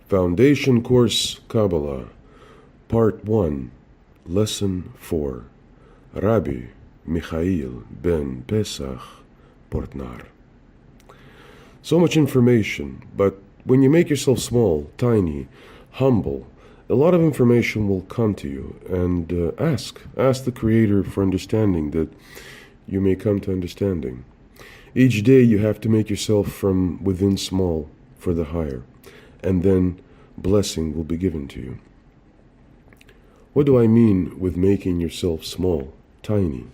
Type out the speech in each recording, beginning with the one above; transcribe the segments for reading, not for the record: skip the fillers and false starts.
Foundation Course Kabbalah, Part 1, Lesson 4, Rabbi Michael-ben-Pesach, Portnaar. So much information, but when you make yourself small, tiny, humble, a lot of information will come to you, and ask the Creator for understanding, that you may come to understanding. Each day you have to make yourself from within small for the higher, and then blessing will be given to you. What do I mean with making yourself small, tiny?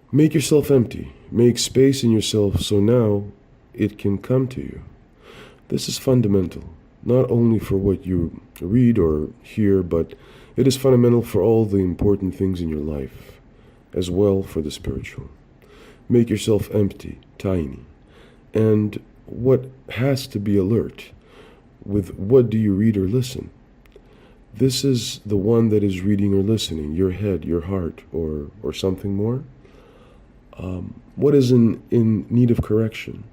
Make yourself empty. Make space in yourself so now it can come to you. This is fundamental, not only for what you read or hear, but it is fundamental for all the important things in your life, as well for the spiritual. Make yourself empty, tiny. And what has to be alert? With what do you read or listen? This is the one that is reading or listening, your head, your heart, or something more. What is in need of correction?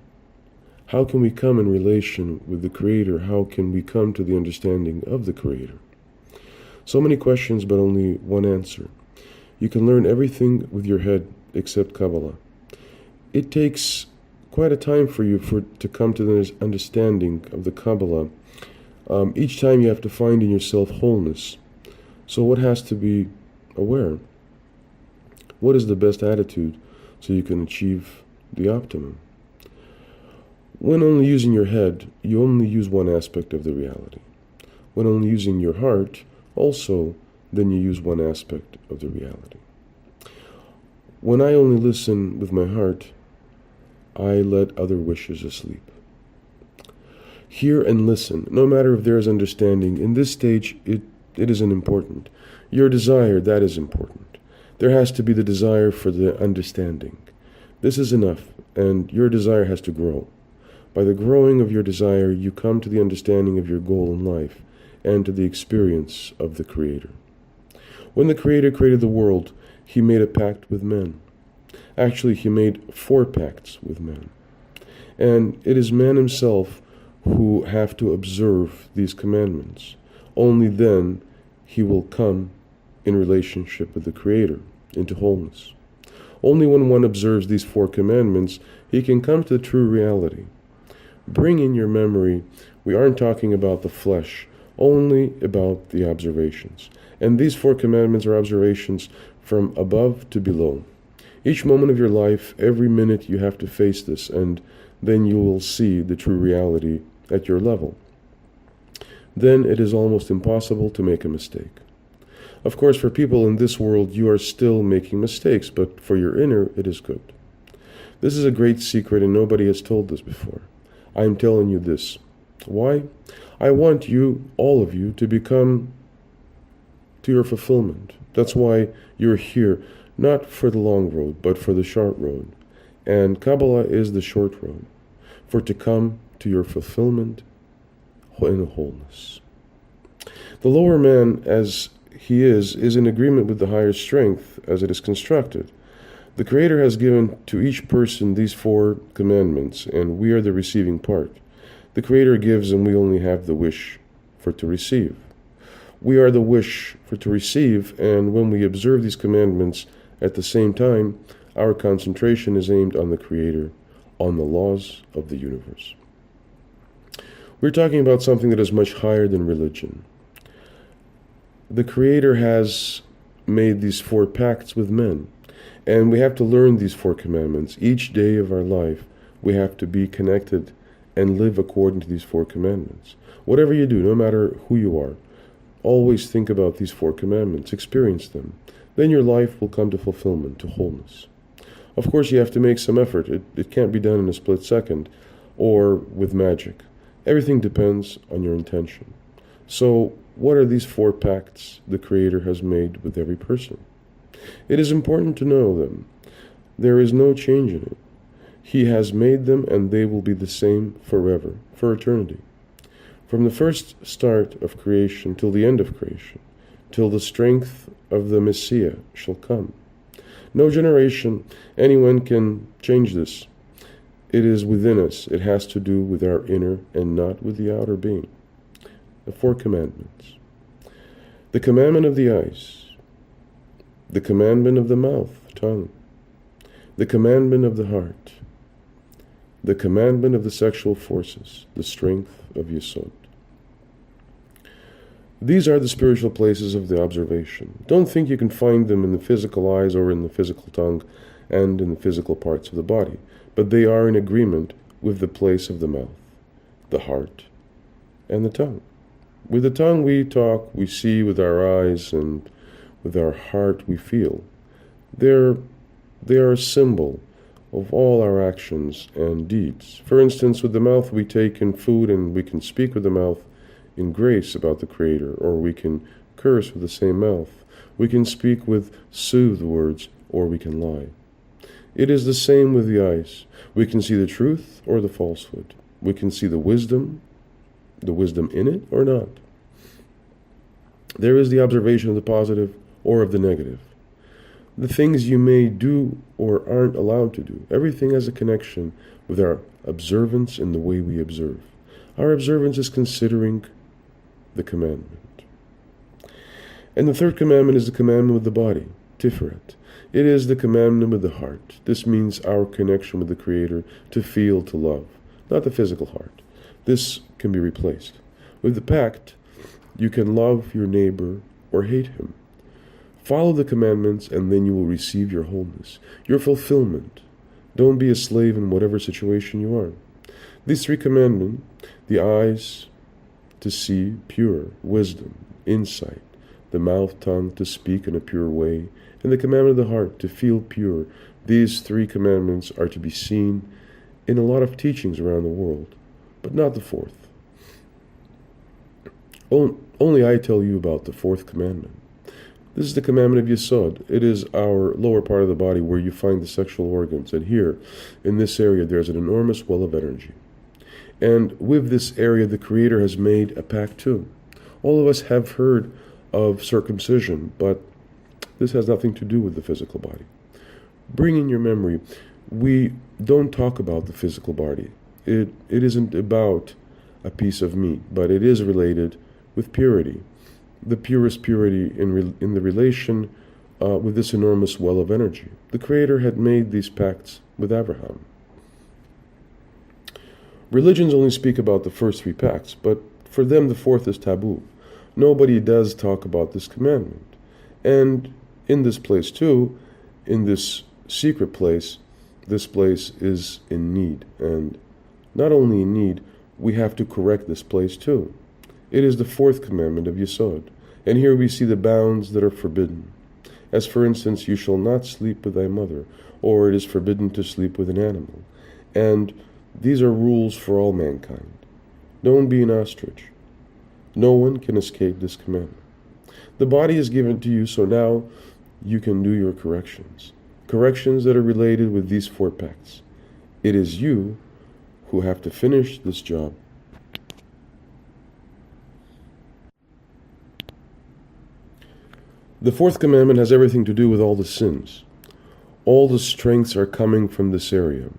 How can we come in relation with the Creator? How can we come to the understanding of the Creator? So many questions, but only one answer. You can learn everything with your head except Kabbalah. It takes quite a time for you to come to the understanding of the Kabbalah. Each time you have to find in yourself wholeness. So what has to be aware? What is the best attitude so you can achieve the optimum? When only using your head, you only use one aspect of the reality. When only using your heart, also, then you use one aspect of the reality. When I only listen with my heart, I let other wishes asleep. Hear and listen, no matter if there is understanding. In this stage, it isn't important. Your desire, that is important. There has to be the desire for the understanding. This is enough, and your desire has to grow. By the growing of your desire, you come to the understanding of your goal in life and to the experience of the Creator. When the Creator created the world, He made a pact with men. Actually, He made 4 pacts with men. And it is man himself who have to observe these commandments. Only then he will come in relationship with the Creator, into wholeness. Only when one observes these 4 commandments, he can come to the true reality. Bring in your memory, we aren't talking about the flesh, only about the observations. And these 4 commandments are observations from above to below. Each moment of your life, every minute you have to face this, and then you will see the true reality at your level. Then it is almost impossible to make a mistake. Of course, for people in this world, you are still making mistakes, but for your inner, it is good. This is a great secret, and nobody has told this before. I am telling you this. Why? I want you, all of you, to become to your fulfillment. That's why you're here, not for the long road, but for the short road. And Kabbalah is the short road, for to come to your fulfillment in wholeness. The lower man, as he is in agreement with the higher strength as it is constructed. The Creator has given to each person these 4 commandments, and we are the receiving part. The Creator gives, and we only have the wish for to receive. We are the wish for to receive, and when we observe these commandments at the same time, our concentration is aimed on the Creator, on the laws of the universe. We're talking about something that is much higher than religion. The Creator has made these 4 pacts with men, and we have to learn these 4 commandments. Each day of our life, we have to be connected and live according to these 4 commandments. Whatever you do, no matter who you are, always think about these 4 commandments, experience them. Then your life will come to fulfillment, to wholeness. Of course, you have to make some effort. It can't be done in a split second or with magic. Everything depends on your intention. So, what are these 4 pacts the Creator has made with every person? It is important to know them. There is no change in it. He has made them, and they will be the same forever, for eternity. From the first start of creation till the end of creation, till the strength of the Messiah shall come. No generation, anyone can change this. It is within us. It has to do with our inner and not with the outer being. the 4 commandments. The commandment of the eyes, the commandment of the mouth, tongue, the commandment of the heart, the commandment of the sexual forces, the strength of Yesod. These are the spiritual places of the observation. Don't think you can find them in the physical eyes or in the physical tongue and in the physical parts of the body, but they are in agreement with the place of the mouth, the heart, and the tongue. With the tongue we talk, we see with our eyes, and with our heart we feel. They are a symbol of all our actions and deeds. For instance, with the mouth we take in food, and we can speak with the mouth in grace about the Creator, or we can curse with the same mouth. We can speak with soothed words, or we can lie. It is the same with the eyes. We can see the truth or the falsehood. We can see the wisdom in it or not. There is the observation of the positive or of the negative. The things you may do or aren't allowed to do. Everything has a connection with our observance and the way we observe. Our observance is considering the commandment. And the 3rd commandment is the commandment with the body, Tiferet. It is the commandment with the heart. This means our connection with the Creator, to feel, to love, not the physical heart. This can be replaced. With the pact, you can love your neighbor or hate him. Follow the commandments, and then you will receive your wholeness, your fulfillment. Don't be a slave in whatever situation you are. These 3 commandments, the eyes to see pure, wisdom, insight, the mouth, tongue to speak in a pure way, and the commandment of the heart to feel pure. These 3 commandments are to be seen in a lot of teachings around the world, but not the 4th. Only I tell you about the 4th commandment. This is the commandment of Yesod. It is our lower part of the body where you find the sexual organs. And here, in this area, there's an enormous well of energy. And with this area, the Creator has made a pact too. All of us have heard of circumcision, but this has nothing to do with the physical body. Bring in your memory, we don't talk about the physical body. It isn't about a piece of meat, but it is related with purity. The purest purity in the relation with this enormous well of energy. The Creator had made these pacts with Abraham. Religions only speak about the first 3 pacts, but for them the 4th is taboo. Nobody does talk about this commandment. And in this place too, in this secret place, this place is in need. And not only in need, we have to correct this place too. It is the 4th commandment of Yesod. And here we see the bounds that are forbidden. As for instance, you shall not sleep with thy mother, or it is forbidden to sleep with an animal. And these are rules for all mankind. Don't be an ostrich. No one can escape this commandment. The body is given to you, so now you can do your corrections. Corrections that are related with these 4 pacts. It is you who have to finish this job. The 4th commandment has everything to do with all the sins. All the strengths are coming from this area.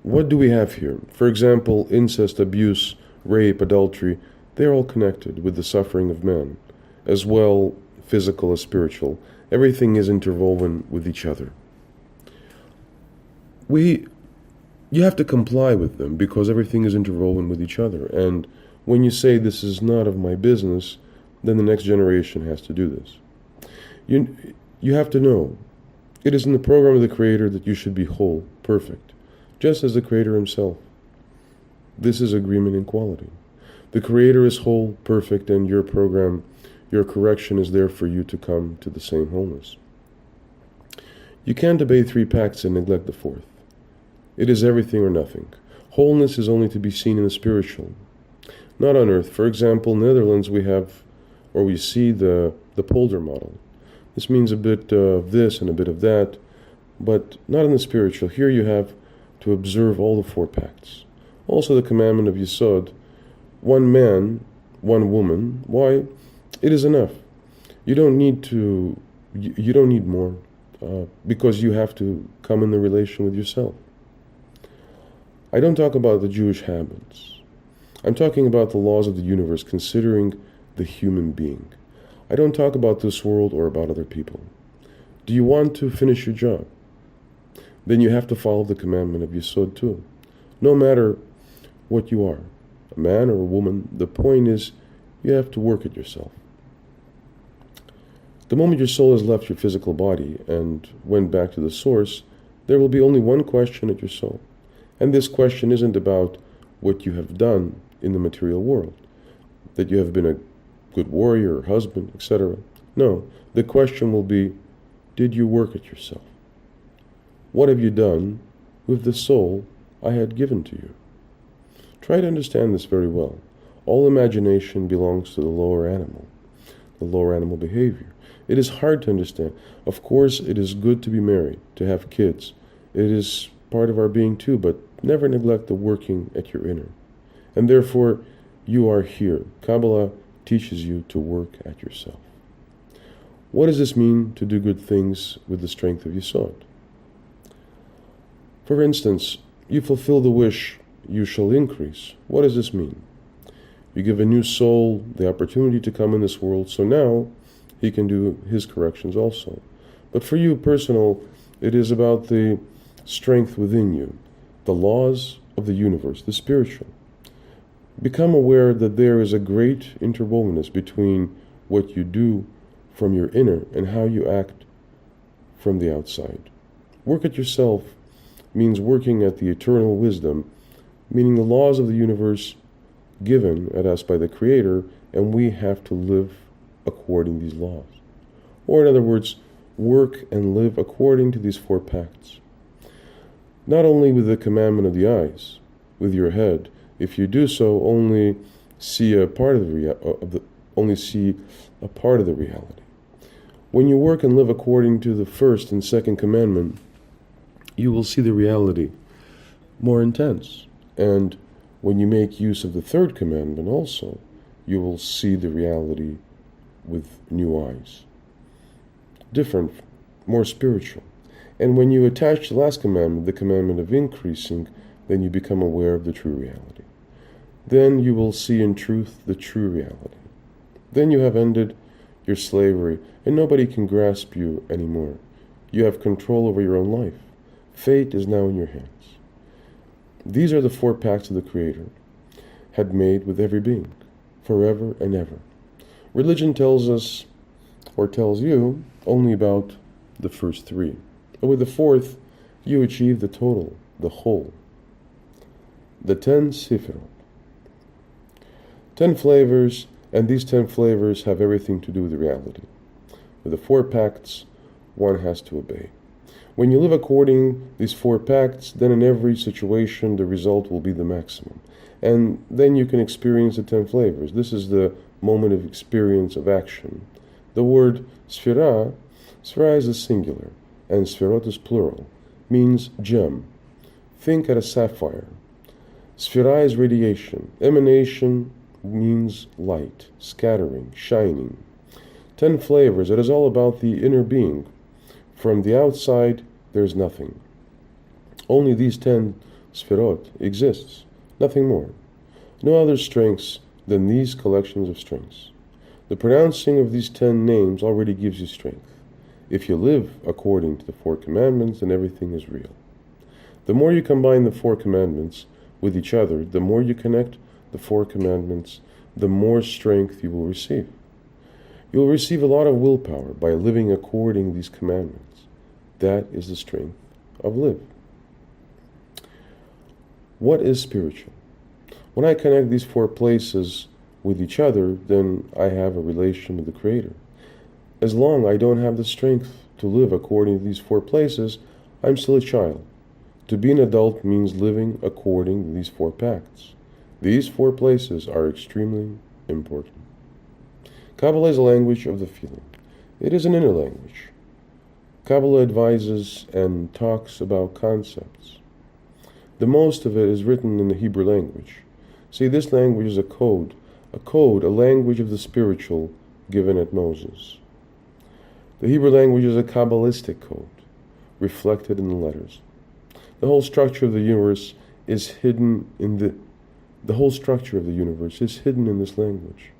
What do we have here? For example, incest, abuse, rape, adultery, they're all connected with the suffering of man, as well physical as spiritual. Everything is interwoven with each other. You have to comply with them because everything is interwoven with each other. And when you say this is not of my business, then the next generation has to do this. You have to know, it is in the program of the Creator that you should be whole, perfect, just as the Creator Himself. This is agreement in quality. The Creator is whole, perfect, and your program, your correction is there for you to come to the same wholeness. You can't obey 3 pacts and neglect the 4th. It is everything or nothing. Wholeness is only to be seen in the spiritual, not on earth. For example, in the Netherlands we see the polder model. This means a bit of this and a bit of that, but not in the spiritual. Here you have to observe all the 4 pacts. Also the commandment of Yesod, 1 man, 1 woman. Why? It is enough. You don't need more, because you have to come in the relation with yourself. I don't talk about the Jewish habits. I'm talking about the laws of the universe, considering the human being. I don't talk about this world or about other people. Do you want to finish your job? Then you have to follow the commandment of Yesod too. No matter what you are, a man or a woman, the point is you have to work at yourself. The moment your soul has left your physical body and went back to the source, there will be only one question at your soul. And this question isn't about what you have done in the material world, that you have been a good warrior or husband, etc. No, the question will be, did you work at yourself? What have you done with the soul I had given to you? Try to understand this very well. All imagination belongs to the lower animal behavior. It is hard to understand. Of course, it is good to be married, to have kids. It is part of our being too, but never neglect the working at your inner. And therefore, you are here. Kabbalah teaches you to work at yourself. What does this mean to do good things with the strength of Yesod? For instance, you fulfill the wish, you shall increase. What does this mean? You give a new soul the opportunity to come in this world, so now he can do his corrections also. But for you, personal, it is about the strength within you, the laws of the universe, the spiritual. Become aware that there is a great interwovenness between what you do from your inner and how you act from the outside. Work at yourself means working at the eternal wisdom, meaning the laws of the universe given at us by the Creator, and we have to live according to these laws. Or in other words, work and live according to these 4 pacts. Not only with the commandment of the eyes, with your head. If you do so, only see a part of the reality. When you work and live according to the first and second commandment, you will see the reality more intense. And when you make use of the third commandment also, you will see the reality with new eyes. Different, more spiritual. And when you attach the last commandment, the commandment of increasing, then you become aware of the true reality. Then you will see in truth the true reality. Then you have ended your slavery, and nobody can grasp you anymore. You have control over your own life. Fate is now in your hands. These are the 4 pacts of the Creator had made with every being, forever and ever. Religion tells us, or tells you, only about the first 3. But with the 4th, you achieve the total, the whole. The 10 Sifirot. 10 flavors, and these 10 flavors have everything to do with reality. With the 4 pacts, one has to obey. When you live according these 4 pacts, then in every situation the result will be the maximum. And then you can experience the 10 flavors. This is the moment of experience of action. The word sphira is a singular, and sphirot is plural, means gem. Think at a sapphire. Sphira is radiation. Emanation means light, scattering, shining. 10 flavors, it is all about the inner being. From the outside, there is nothing. Only these 10 sphirot exists, nothing more. No other strengths than these collections of strengths. The pronouncing of these 10 names already gives you strength. If you live according to the 4 commandments, then everything is real. The more you combine the 4 commandments with each other, the more you connect the 4 commandments, the more strength you will receive. You will receive a lot of willpower by living according to these commandments. That is the strength of live. What is spiritual? When I connect these 4 places with each other, then I have a relation with the Creator. As long as I don't have the strength to live according to these 4 places, I'm still a child. To be an adult means living according to these 4 pacts. These 4 places are extremely important. Kabbalah is a language of the feeling. It is an inner language. Kabbalah advises and talks about concepts. The most of it is written in the Hebrew language. See, this language is a code, a language of the spiritual given at Moses. The Hebrew language is a Kabbalistic code, reflected in the letters. The whole structure of the universe is hidden in The whole structure of the universe is hidden in this language.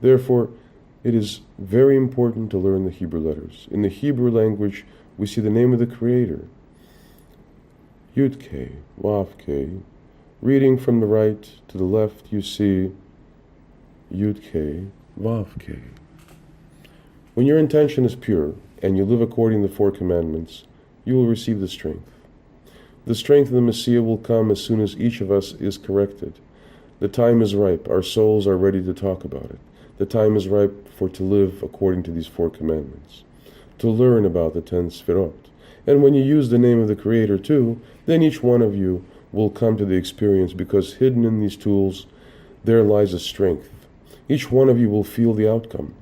Therefore, it is very important to learn the Hebrew letters. In the Hebrew language, we see the name of the Creator, Yud-K, Vav-K. Reading from the right to the left, you see Yud-K, Vav-K. When your intention is pure and you live according to the 4 commandments, you will receive the strength. The strength of the Messiah will come as soon as each of us is corrected. The time is ripe. Our souls are ready to talk about it. The time is ripe to live according to these 4 commandments, to learn about the 10 Sfirot. And when you use the name of the Creator too, then each one of you will come to the experience, because hidden in these tools there lies a strength. Each one of you will feel the outcome.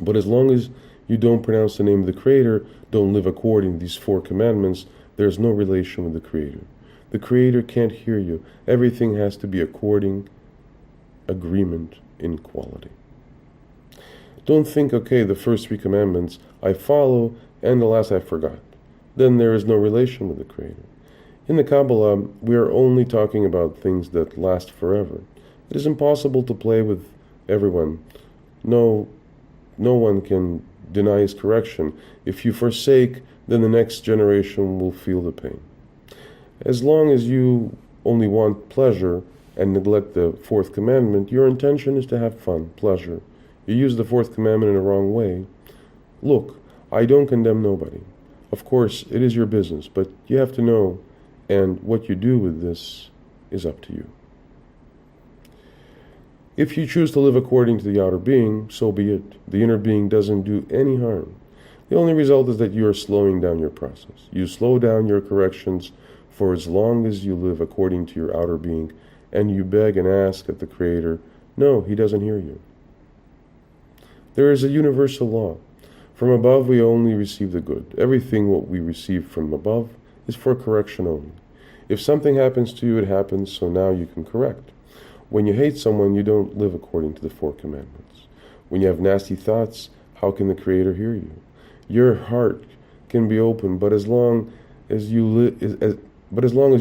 But as long as you don't pronounce the name of the Creator, don't live according to these 4 commandments, there's no relation with the Creator. The Creator can't hear you. Everything has to be according, agreement, in quality. Don't think, okay, the first 3 commandments I follow, and the last I forgot. Then there is no relation with the Creator. In the Kabbalah, we are only talking about things that last forever. It is impossible to play with everyone. No one can deny his correction. If you forsake, then the next generation will feel the pain. As long as you only want pleasure and neglect the 4th commandment, your intention is to have fun, pleasure. You use the 4th commandment in a wrong way. Look, I don't condemn nobody. Of course, it is your business, but you have to know, and what you do with this is up to you. If you choose to live according to the outer being, so be it. The inner being doesn't do any harm. The only result is that you are slowing down your process. You slow down your corrections for as long as you live according to your outer being, and you beg and ask at the Creator. No, He doesn't hear you. There is a universal law. From above we only receive the good. Everything what we receive from above is for correction only. If something happens to you, it happens, so now you can correct. When you hate someone, you don't live according to the 4 commandments. When you have nasty thoughts, how can the Creator hear you? Your heart can be open, but as long as you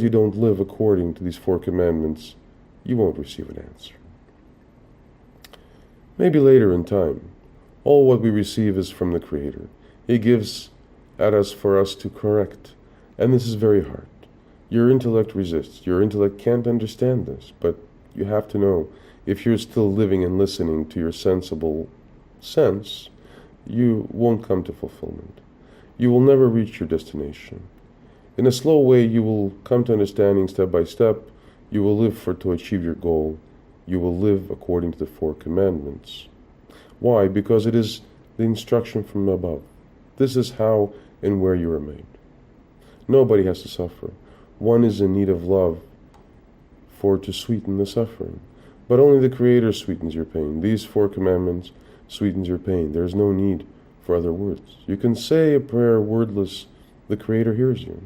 don't live according to these 4 commandments, you won't receive an answer. Maybe later in time. All what we receive is from the Creator. He gives at us for us to correct, and this is very hard. Your intellect resists. Your intellect can't understand this, but you have to know, if you're still living and listening to your sensible sense, you won't come to fulfillment. You will never reach your destination. In a slow way, you will come to understanding step by step. You will live to achieve your goal. You will live according to the 4 commandments. Why? Because it is the instruction from above. This is how and where you are made. Nobody has to suffer. One is in need of love to sweeten the suffering. But only the Creator sweetens your pain. These 4 commandments sweetens your pain. There is no need for other words. You can say a prayer wordless. The Creator hears you.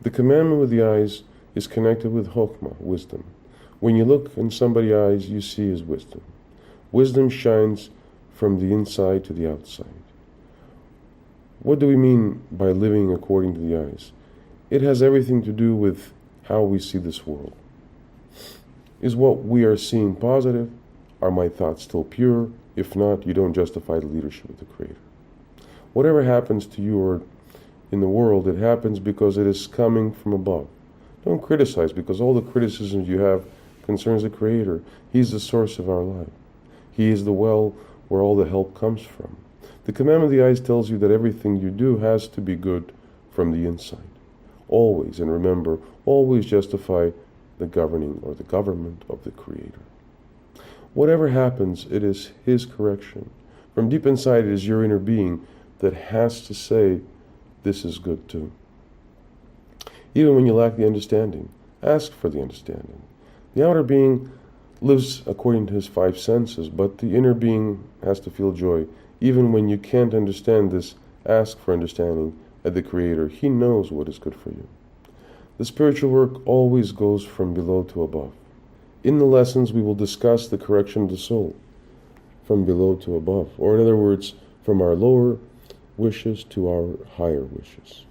The commandment with the eyes is connected with Chokhmah, wisdom. When you look in somebody's eyes, you see his wisdom. Wisdom shines from the inside to the outside. What do we mean by living according to the eyes? It has everything to do with how we see this world. Is what we are seeing positive? Are my thoughts still pure? If not, you don't justify the leadership of the Creator. Whatever happens to you or in the world, it happens because it is coming from above. Don't criticize, because all the criticisms you have concerns the Creator. He's the source of our life. He is the well where all the help comes from. The commandment of the eyes tells you that everything you do has to be good from the inside. Always, and remember, always justify the governing or the government of the Creator. Whatever happens, it is His correction. From deep inside, it is your inner being that has to say, this is good too. Even when you lack the understanding, ask for the understanding. The outer being lives according to his 5 senses, but the inner being has to feel joy. Even when you can't understand this, ask for understanding at the Creator. He knows what is good for you. The spiritual work always goes from below to above. In the lessons, we will discuss the correction of the soul from below to above, or in other words, from our lower wishes to our higher wishes.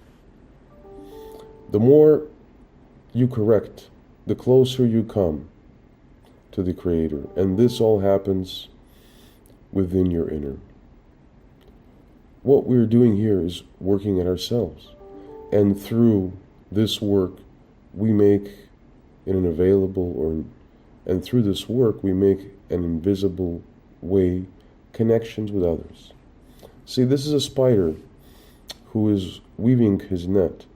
The more you correct, the closer you come to the Creator. And this all happens within your inner. What we're doing here is working at ourselves. And through this work, we make in an available and through this work, we make an invisible way connections with others. See, this is a spider who is weaving his net.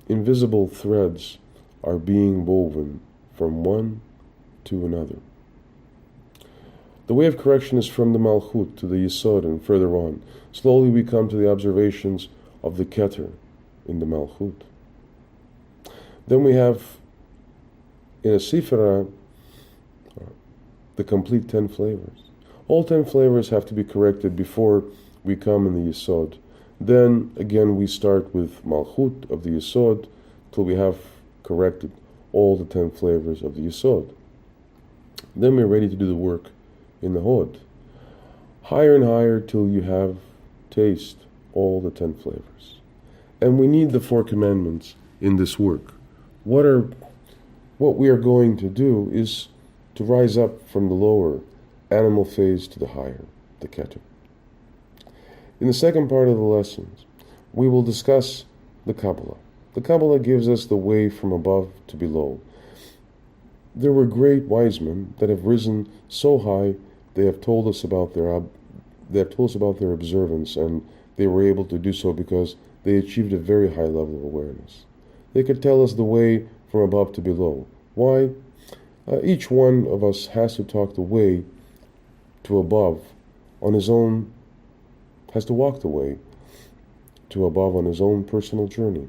Invisible threads are being woven from one to another. The way of correction is from the Malchut to the Yesod and further on. Slowly we come to the observations of the Keter in the Malchut. Then we have in a Sifra the complete 10 flavors. All 10 flavors have to be corrected before we come in the Yesod. Then again we start with Malchut of the Yesod till we have corrected all the 10 flavors of the Yesod. Then we're ready to do the work in the Hod. Higher and higher till you have taste all the 10 flavors. And we need the 4 commandments in this work. What we are going to do is to rise up from the lower animal phase to the higher, the Keter. In the second part of the lessons, we will discuss the Kabbalah. The Kabbalah gives us the way from above to below. There were great wise men that have risen so high, they have told us about their observance, and they were able to do so because they achieved a very high level of awareness. They could tell us the way from above to below. Why? Each one of us has to talk the way to above on his own, has to walk the way to above on his own personal journey.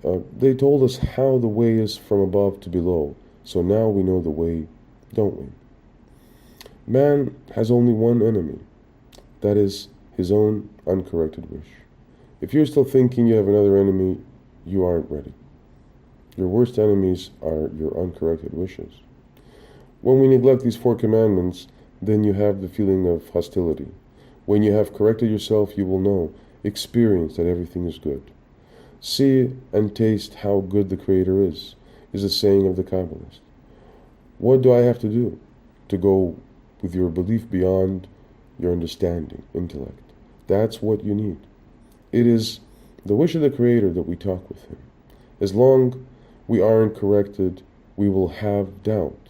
They told us how the way is from above to below, so now we know the way, don't we? Man has only one enemy, that is his own uncorrected wish. If you're still thinking you have another enemy, you aren't ready. Your worst enemies are your uncorrected wishes. When we neglect these 4 commandments, then you have the feeling of hostility. When you have corrected yourself, you will know, experience that everything is good. See and taste how good the Creator is the saying of the Kabbalist. What do I have to do to go with your belief beyond your understanding, intellect? That's what you need. It is the wish of the Creator that we talk with Him. As long we aren't corrected, we will have doubt.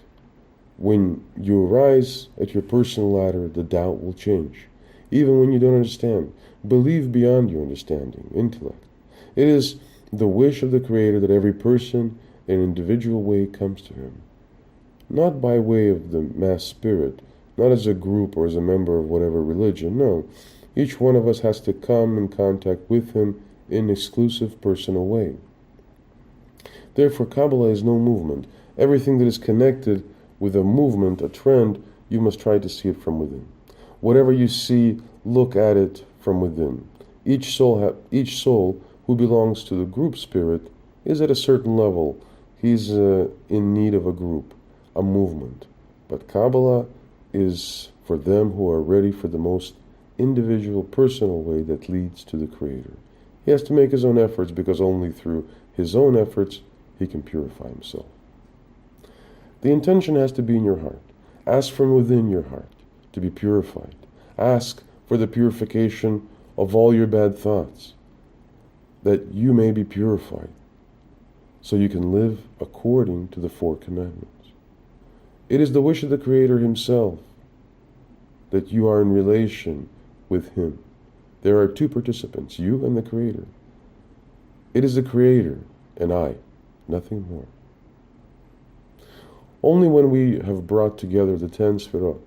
When you arise at your personal ladder, the doubt will change. Even when you don't understand, believe beyond your understanding, intellect. It is the wish of the Creator that every person in an individual way comes to Him. Not by way of the mass spirit, not as a group or as a member of whatever religion, no. Each one of us has to come in contact with Him in an exclusive personal way. Therefore, Kabbalah is no movement. Everything that is connected with a movement, a trend, you must try to see it from within. Whatever you see, look at it from within. Each soul who belongs to the group spirit is at a certain level. He's in need of a group, a movement. But Kabbalah is for them who are ready for the most individual, personal way that leads to the Creator. He has to make his own efforts because only through his own efforts he can purify himself. The intention has to be in your heart. Ask from within your heart to be purified. Ask for the purification of all your bad thoughts, that you may be purified, so you can live according to the 4 commandments. It is the wish of the Creator Himself that you are in relation with Him. There are 2 participants, you and the Creator. It is the Creator and I, nothing more. Only when we have brought together the 10 Sfirot,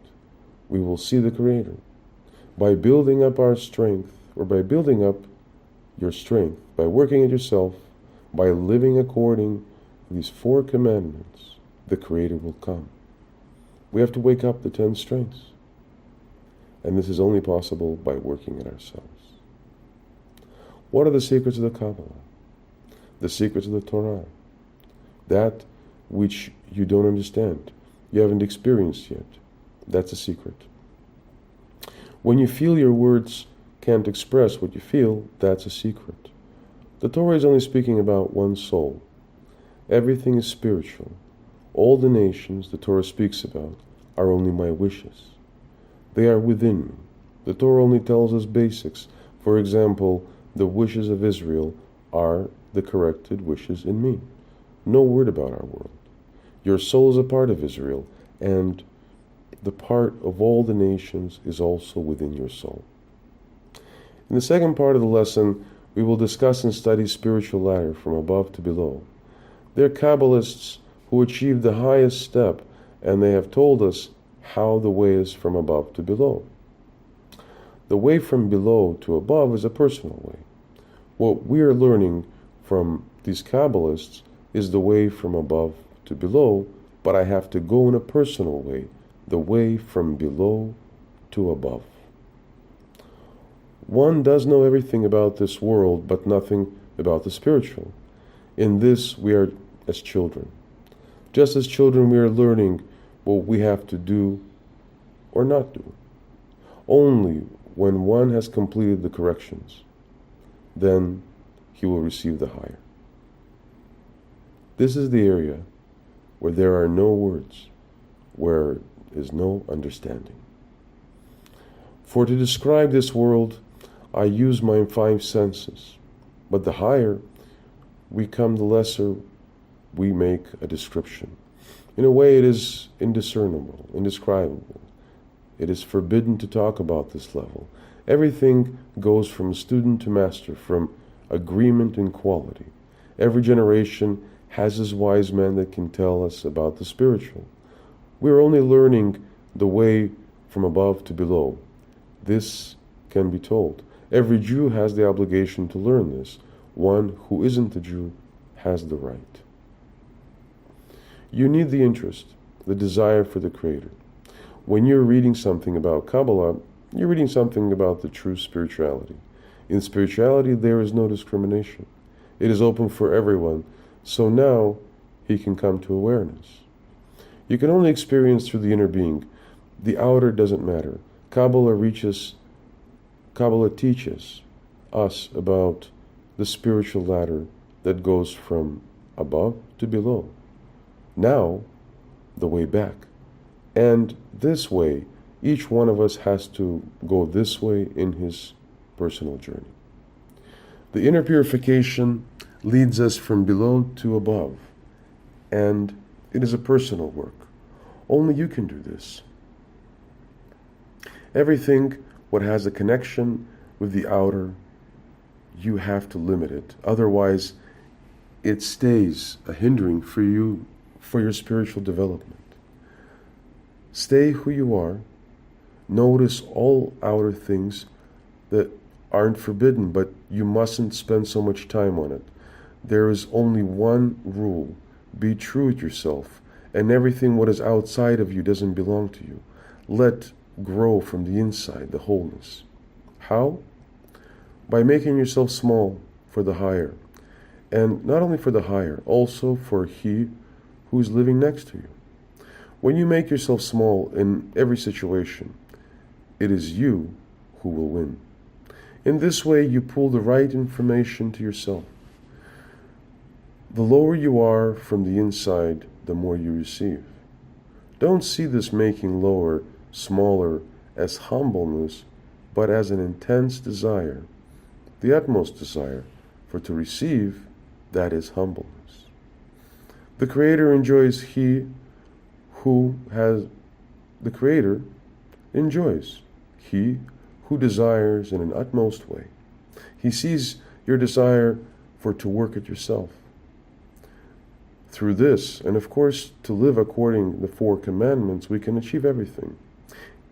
we will see the Creator. By building up our strength, or by building up your strength, by working at yourself, by living according to these 4 commandments, the Creator will come. We have to wake up the 10 strengths. And this is only possible by working at ourselves. What are the secrets of the Kabbalah? The secrets of the Torah. That which you don't understand, you haven't experienced yet. That's a secret. When you feel your words can't express what you feel, that's a secret. The Torah is only speaking about one soul. Everything is spiritual. All the nations the Torah speaks about are only my wishes. They are within me. The Torah only tells us basics. For example, the wishes of Israel are the corrected wishes in me. No word about our world. Your soul is a part of Israel, and the part of all the nations is also within your soul. In the second part of the lesson, we will discuss and study spiritual ladder from above to below. They're Kabbalists who achieved the highest step, and they have told us how the way is from above to below. The way from below to above is a personal way. What we are learning from these Kabbalists is the way from above to below, but I have to go in a personal way, the way from below to above. One does know everything about this world, but nothing about the spiritual. In this, we are as children. Just as children, we are learning what we have to do or not do. Only when one has completed the corrections, then he will receive the higher. This is the area where there are no words, where is no understanding. For to describe this world, I use my 5 senses, but the higher we come, the lesser we make a description. In a way, it is indiscernible, indescribable. It is forbidden to talk about this level. Everything goes from student to master, from agreement and quality. Every generation has his wise man that can tell us about the spiritual. We are only learning the way from above to below. This can be told. Every Jew has the obligation to learn this. One who isn't a Jew has the right. You need the interest, the desire for the Creator. When you're reading something about Kabbalah, you're reading something about the true spirituality. In spirituality, there is no discrimination. It is open for everyone, so now he can come to awareness. You can only experience through the inner being. The outer doesn't matter. Kabbalah teaches us about the spiritual ladder that goes from above to below. Now, the way back. And this way, each one of us has to go this way in his personal journey. The inner purification leads us from below to above, and it is a personal work. Only you can do this. Everything what has a connection with the outer, you have to limit it. Otherwise, it stays a hindering for you, for your spiritual development. Stay who you are. Notice all outer things that aren't forbidden, but you mustn't spend so much time on it. There is only one rule. Be true with yourself, and everything what is outside of you doesn't belong to you. Let grow from the inside, the wholeness. How? By making yourself small for the higher. And not only for the higher, also for he who is living next to you. When you make yourself small in every situation, it is you who will win. In this way, you pull the right information to yourself. The lower you are from the inside, the more you receive. Don't see this making lower, smaller, as humbleness, but as an intense desire, the utmost desire, for to receive, that is humbleness. The Creator enjoys he who has, the Creator enjoys he who desires in an utmost way. He sees your desire for to work it yourself. Through this, and of course to live according to the 4 commandments, we can achieve everything.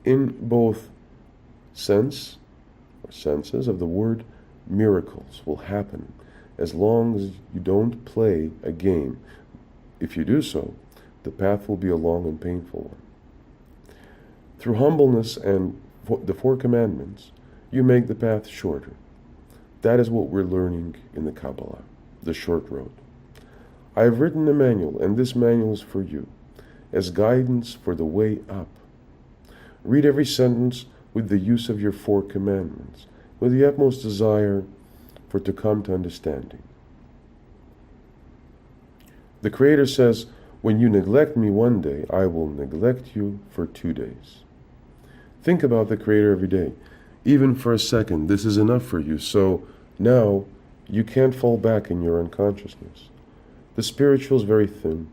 In both senses of the word, miracles will happen as long as you don't play a game. If you do so, the path will be a long and painful one. Through humbleness and the 4 commandments, you make the path shorter. That is what we're learning in the Kabbalah, the short road. I have written a manual, and this manual is for you, as guidance for the way up. Read every sentence with the use of your 4 commandments, with the utmost desire for to come to understanding. The Creator says, When you neglect me one day, I will neglect you for 2 days. Think about the Creator every day. Even for a second, this is enough for you. So now you can't fall back in your unconsciousness. The spiritual is very thin.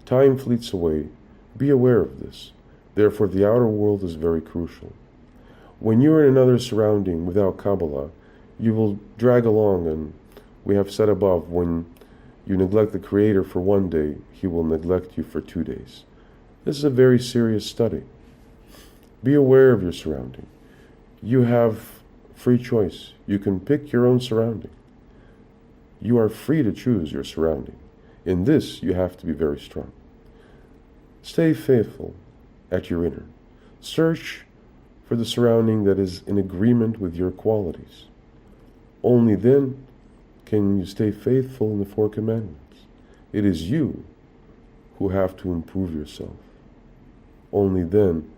Time fleets away. Be aware of this. Therefore, the outer world is very crucial. When you are in another surrounding without Kabbalah, you will drag along, and we have said above, when you neglect the Creator for 1 day, He will neglect you for 2 days. This is a very serious study. Be aware of your surrounding. You have free choice. You can pick your own surrounding. You are free to choose your surrounding. In this, you have to be very strong. Stay faithful at your inner. Search for the surrounding that is in agreement with your qualities. Only then can you stay faithful in the 4 commandments. It is you who have to improve yourself. Only then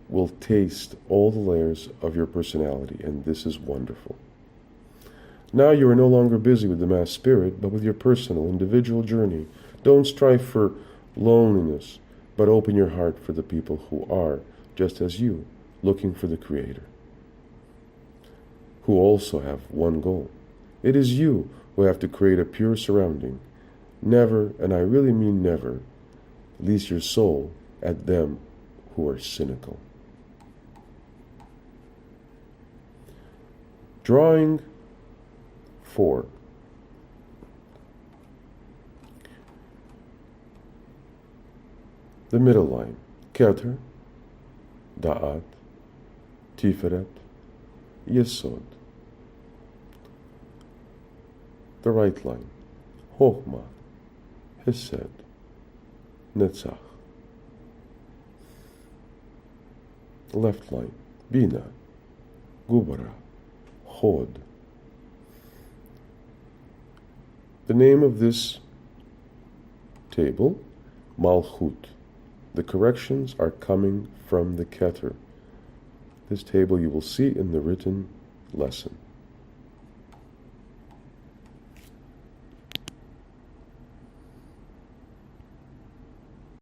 will taste all the layers of your personality, and this is wonderful. Now you are no longer busy with the mass spirit, but with your personal, individual journey. Don't strive for loneliness, but open your heart for the people who are, just as you, looking for the Creator, who also have one goal. It is you who have to create a pure surrounding. Never, and I really mean never, lease your soul at them who are cynical. Drawing 4. The middle line. Keter, Da'at, Tiferet, Yesod. The right line. Chochmah, Hesed, Netzach. The left line. Bina, Gubara, Hod. The name of this table, Malchut. The corrections are coming from the Keter. This table you will see in the written lesson.